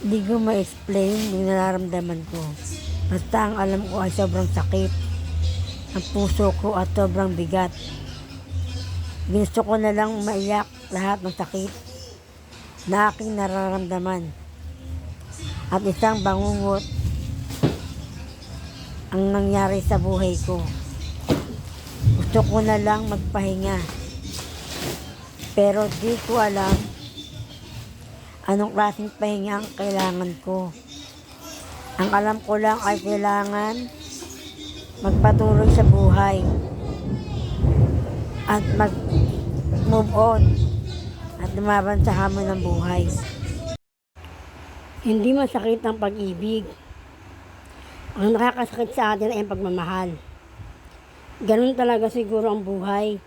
Hindi ko ma-explain yung nararamdaman ko. Basta ang alam ko ay sobrang sakit. Ang puso ko at sobrang bigat. Gusto ko na lang maiyak lahat ng sakit na aking nararamdaman. At isang bangungot ang nangyari sa buhay ko. Gusto ko na lang magpahinga. Pero di ko alam anong klaseng pahinga ang kailangan ko. Ang alam ko lang ay kailangan magpatuloy sa buhay at mag-move on at lumaban sa hamon ng buhay. Hindi masakit ang pag-ibig. Ang nakakasakit sa atin ay ang pagmamahal. Ganun talaga siguro ang buhay.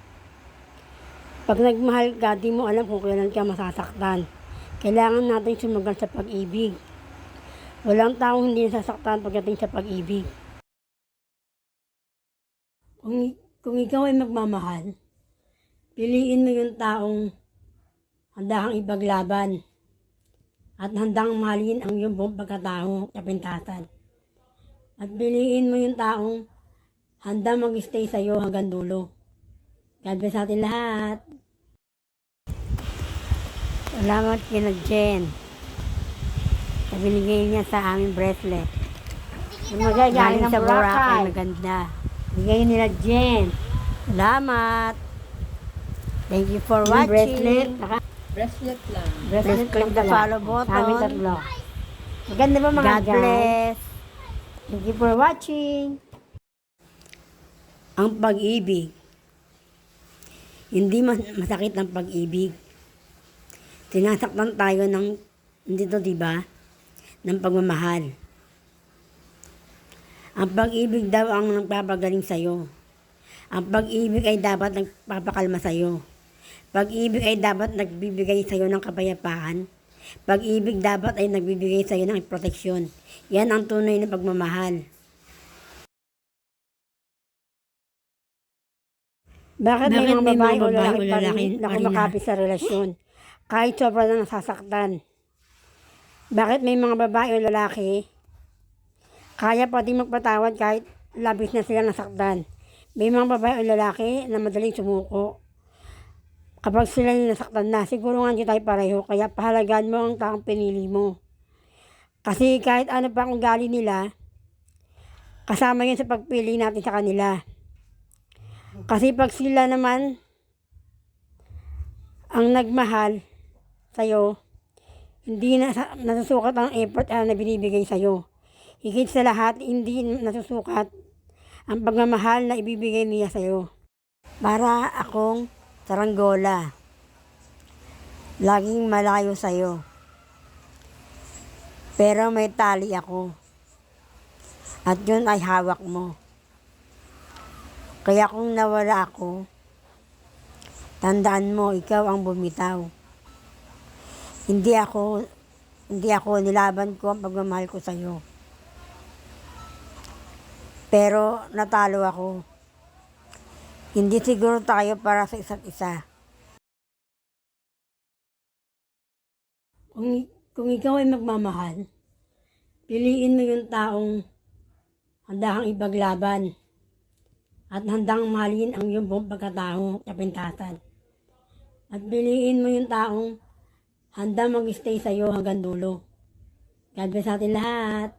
Pag nagmahal ka, di mo alam kung kailan ka masasaktan. Kailangan natin sumagal sa pag-ibig. Walang taong hindi nasasaktan pagdating sa pag-ibig. Kung ikaw ay magmamahal, piliin mo yung taong handa kang ipaglaban at handang mahalin ang iyong buong pagkatao sa pintasan. At piliin mo yung taong handa mag-stay sa'yo hanggang dulo. God bless sa atin lahat. Salamat kina Jen. Sa binigay niya sa aming bracelet. Galing sa Boracay. Maganda. Bigay nila Jen. Salamat. Thank you for watching. Bracelet. Bracelet lang. Bracelet, click the follow button. Sa aming tatlo. Maganda ba mga God dyan? bless. Thank you for watching. Ang pag-ibig. Hindi masakit ang pag-ibig. Sinasaktan tayo ng, dito diba, ng pagmamahal. Ang pag-ibig daw ang nagpapagaling sa'yo. Ang pag-ibig ay dapat nagpapakalma sa'yo. Pag-ibig ay dapat nagbibigay sa'yo ng kapayapaan. Pag-ibig dapat ay nagbibigay sa'yo ng proteksyon. Yan ang tunay na pagmamahal. Bakit may mga babae o lalaki na kumakapit sa relasyon? Kahit sobrang na nasasaktan. Bakit may mga babae o lalaki kaya pati magpatawad kahit labis na sila nasaktan? May mga babae o lalaki na madaling sumuko kapag sila nasaktan na. Siguro nga hindi tayo pareho, kaya pahalagaan mo ang taong pinili mo. Kasi kahit ano pa ang ugali nila, kasama yun sa pagpili natin sa kanila. Kasi pag sila naman ang nagmahal sa'yo, hindi nasusukat ang effort na binibigay sa'yo. Higit sa lahat, hindi nasusukat ang pagmamahal na ibibigay niya sa'yo. Para akong saranggola, laging malayo sa'yo. Pero may tali ako. At yun ay hawak mo. Kaya kung nawala ako, tandaan mo, ikaw ang bumitaw. Hindi ako nilaban ko ang pagmamahal ko sa'yo. Pero natalo ako. Hindi siguro tayo para sa isa't isa. Kung ikaw ay magmamahal, piliin mo yung taong handa kang ipaglaban at handang mahalin ang iyong buong pagkatao sa pintasan. At piliin mo yung taong handa mag-stay sa'yo hanggang dulo. God bless sa atin lahat.